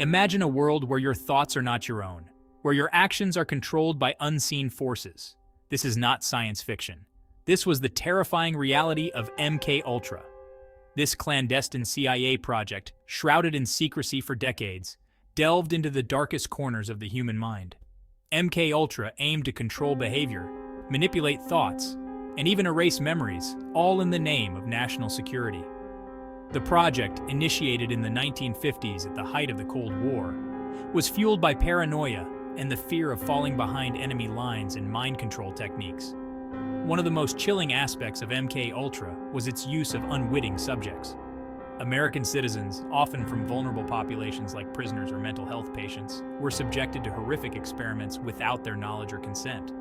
Imagine a world where your thoughts are not your own, where your actions are controlled by unseen forces. This is not science fiction. This was the terrifying reality of MK Ultra. This clandestine CIA project, shrouded in secrecy for decades, delved into the darkest corners of the human mind. MK Ultra aimed to control behavior, manipulate thoughts, and even erase memories, all in the name of national security. The project, initiated in the 1950s at the height of the Cold War, was fueled by paranoia and the fear of falling behind enemy lines and mind control techniques. One of the most chilling aspects of MK Ultra was its use of unwitting subjects. American citizens, often from vulnerable populations like prisoners or mental health patients, were subjected to horrific experiments without their knowledge or consent.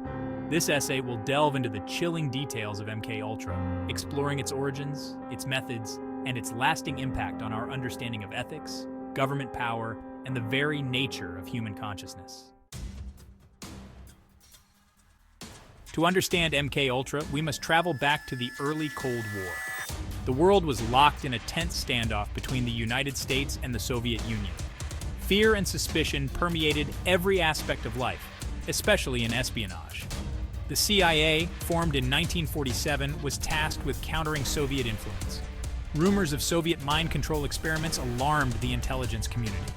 This essay will delve into the chilling details of MK Ultra, exploring its origins, its methods, and its lasting impact on our understanding of ethics, government power, and the very nature of human consciousness. To understand MK Ultra, we must travel back to the early Cold War. The world was locked in a tense standoff between the United States and the Soviet Union. Fear and suspicion permeated every aspect of life, especially in espionage. The CIA, formed in 1947, was tasked with countering Soviet influence. Rumors of Soviet mind control experiments alarmed the intelligence community.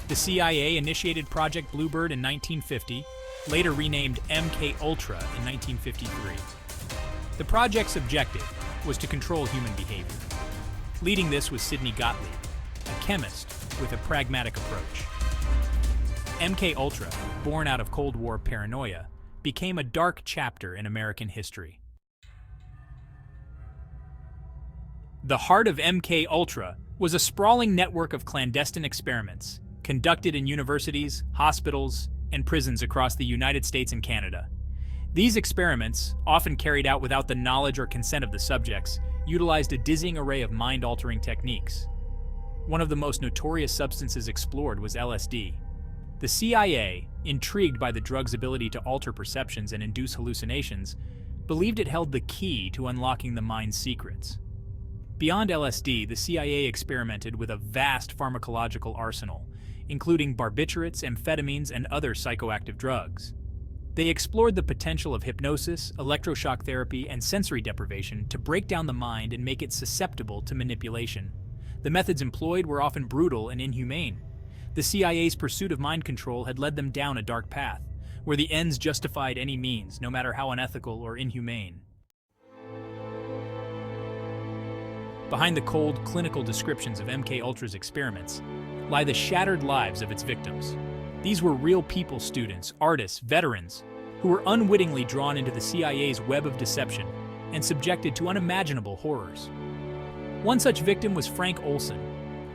The CIA initiated Project Bluebird in 1950, later renamed MK Ultra in 1953. The project's objective was to control human behavior. Leading this was Sidney Gottlieb, a chemist with a pragmatic approach. MK Ultra, born out of Cold War paranoia, became a dark chapter in American history. The heart of MK Ultra was a sprawling network of clandestine experiments conducted in universities, hospitals, and prisons across the United States and Canada. These experiments, often carried out without the knowledge or consent of the subjects, utilized a dizzying array of mind-altering techniques. One of the most notorious substances explored was LSD. The CIA, intrigued by the drug's ability to alter perceptions and induce hallucinations, believed it held the key to unlocking the mind's secrets. Beyond LSD, the CIA experimented with a vast pharmacological arsenal, including barbiturates, amphetamines, and other psychoactive drugs. They explored the potential of hypnosis, electroshock therapy, and sensory deprivation to break down the mind and make it susceptible to manipulation. The methods employed were often brutal and inhumane. The CIA's pursuit of mind control had led them down a dark path, where the ends justified any means, no matter how unethical or inhumane. Behind the cold, clinical descriptions of MK Ultra's experiments lie the shattered lives of its victims. These were real people, students, artists, veterans, who were unwittingly drawn into the CIA's web of deception and subjected to unimaginable horrors. One such victim was Frank Olson,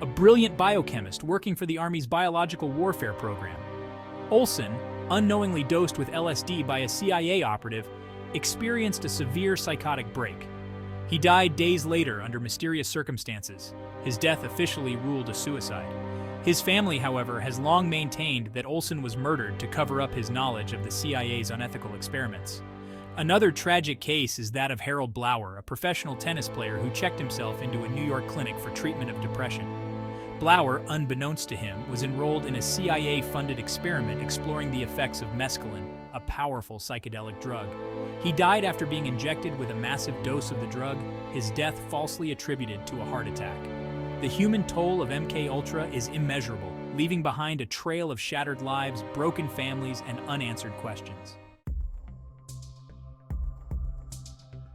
a brilliant biochemist working for the Army's biological warfare program. Olson, unknowingly dosed with LSD by a CIA operative, experienced a severe psychotic break. He died days later under mysterious circumstances, his death officially ruled a suicide. His family, however, has long maintained that Olson was murdered to cover up his knowledge of the CIA's unethical experiments. Another tragic case is that of Harold Blower, a professional tennis player who checked himself into a New York clinic for treatment of depression. Blower, unbeknownst to him, was enrolled in a CIA-funded experiment exploring the effects of mescaline, a powerful psychedelic drug. He died after being injected with a massive dose of the drug, his death falsely attributed to a heart attack. The human toll of MK Ultra is immeasurable, leaving behind a trail of shattered lives, broken families, and unanswered questions.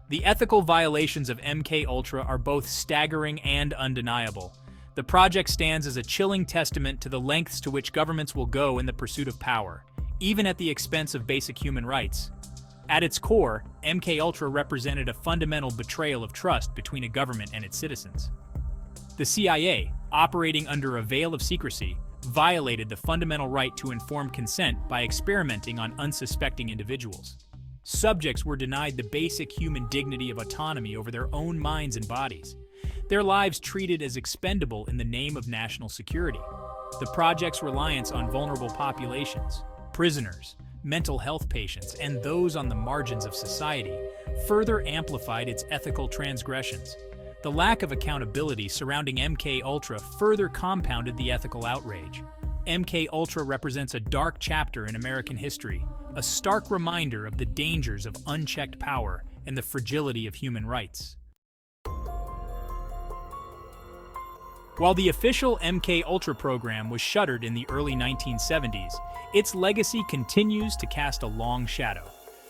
The ethical violations of MK Ultra are both staggering and undeniable. The project stands as a chilling testament to the lengths to which governments will go in the pursuit of power, even at the expense of basic human rights. At its core, MK Ultra represented a fundamental betrayal of trust between a government and its citizens. The CIA, operating under a veil of secrecy, violated the fundamental right to informed consent by experimenting on unsuspecting individuals. Subjects were denied the basic human dignity of autonomy over their own minds and bodies, their lives treated as expendable in the name of national security. The project's reliance on vulnerable populations, prisoners, mental health patients, and those on the margins of society further amplified its ethical transgressions. The lack of accountability surrounding MK Ultra further compounded the ethical outrage. MK Ultra represents a dark chapter in American history, a stark reminder of the dangers of unchecked power and the fragility of human rights. While the official MK Ultra program was shuttered in the early 1970s, its legacy continues to cast a long shadow.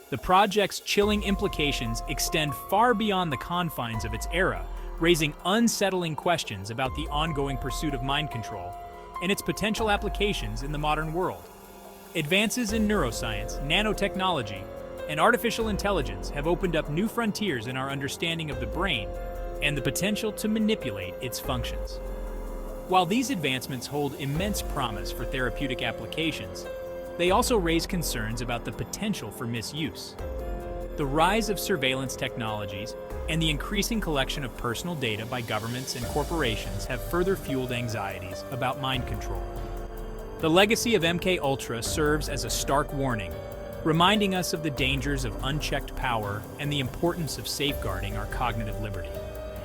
The project's chilling implications extend far beyond the confines of its era, raising unsettling questions about the ongoing pursuit of mind control and its potential applications in the modern world. Advances in neuroscience, nanotechnology, and artificial intelligence have opened up new frontiers in our understanding of the brain and the potential to manipulate its functions. While these advancements hold immense promise for therapeutic applications, they also raise concerns about the potential for misuse. The rise of surveillance technologies and the increasing collection of personal data by governments and corporations have further fueled anxieties about mind control. The legacy of MK Ultra serves as a stark warning, reminding us of the dangers of unchecked power and the importance of safeguarding our cognitive liberty.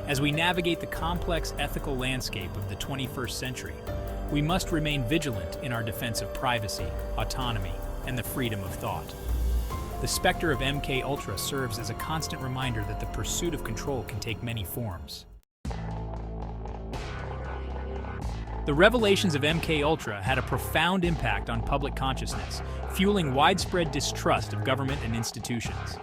As we navigate the complex ethical landscape of the 21st century, we must remain vigilant in our defense of privacy, autonomy, and the freedom of thought. The specter of MK Ultra serves as a constant reminder that the pursuit of control can take many forms. The revelations of MK Ultra had a profound impact on public consciousness, fueling widespread distrust of government and institutions.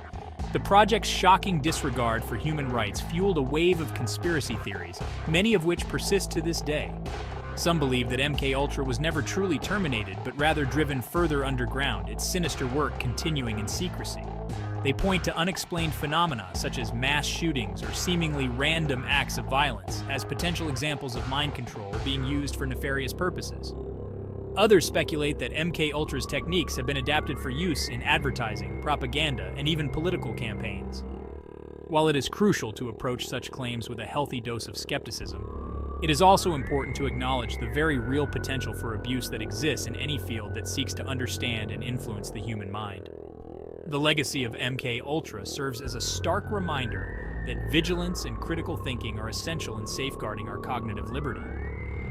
The project's shocking disregard for human rights fueled a wave of conspiracy theories, many of which persist to this day. Some believe that MK Ultra was never truly terminated, but rather driven further underground, its sinister work continuing in secrecy. They point to unexplained phenomena such as mass shootings or seemingly random acts of violence as potential examples of mind control being used for nefarious purposes. Others speculate that MK Ultra's techniques have been adapted for use in advertising, propaganda, and even political campaigns. While it is crucial to approach such claims with a healthy dose of skepticism, it is also important to acknowledge the very real potential for abuse that exists in any field that seeks to understand and influence the human mind. The legacy of MK Ultra serves as a stark reminder that vigilance and critical thinking are essential in safeguarding our cognitive liberty.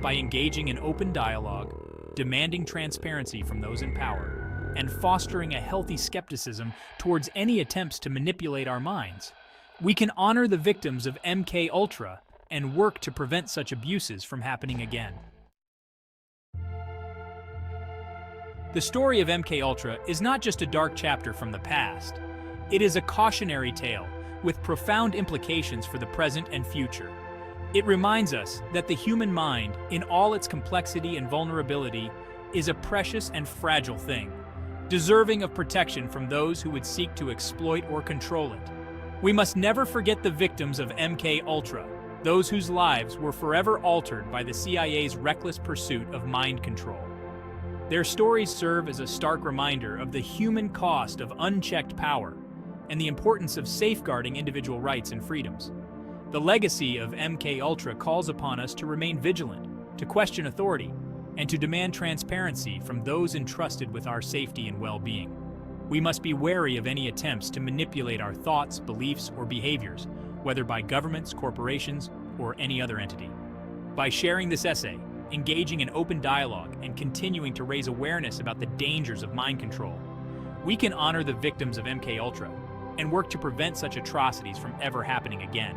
By engaging in open dialogue, demanding transparency from those in power, and fostering a healthy skepticism towards any attempts to manipulate our minds, we can honor the victims of MK Ultra and work to prevent such abuses from happening again. The story of MK Ultra is not just a dark chapter from the past. It is a cautionary tale with profound implications for the present and future. It reminds us that the human mind, in all its complexity and vulnerability, is a precious and fragile thing, deserving of protection from those who would seek to exploit or control it. We must never forget the victims of MK Ultra, those whose lives were forever altered by the CIA's reckless pursuit of mind control. Their stories serve as a stark reminder of the human cost of unchecked power and the importance of safeguarding individual rights and freedoms. The legacy of MK Ultra calls upon us to remain vigilant, to question authority, and to demand transparency from those entrusted with our safety and well-being. We must be wary of any attempts to manipulate our thoughts, beliefs, or behaviors, whether by governments, corporations, or any other entity. By sharing this essay, engaging in open dialogue, and continuing to raise awareness about the dangers of mind control, we can honor the victims of MK Ultra and work to prevent such atrocities from ever happening again.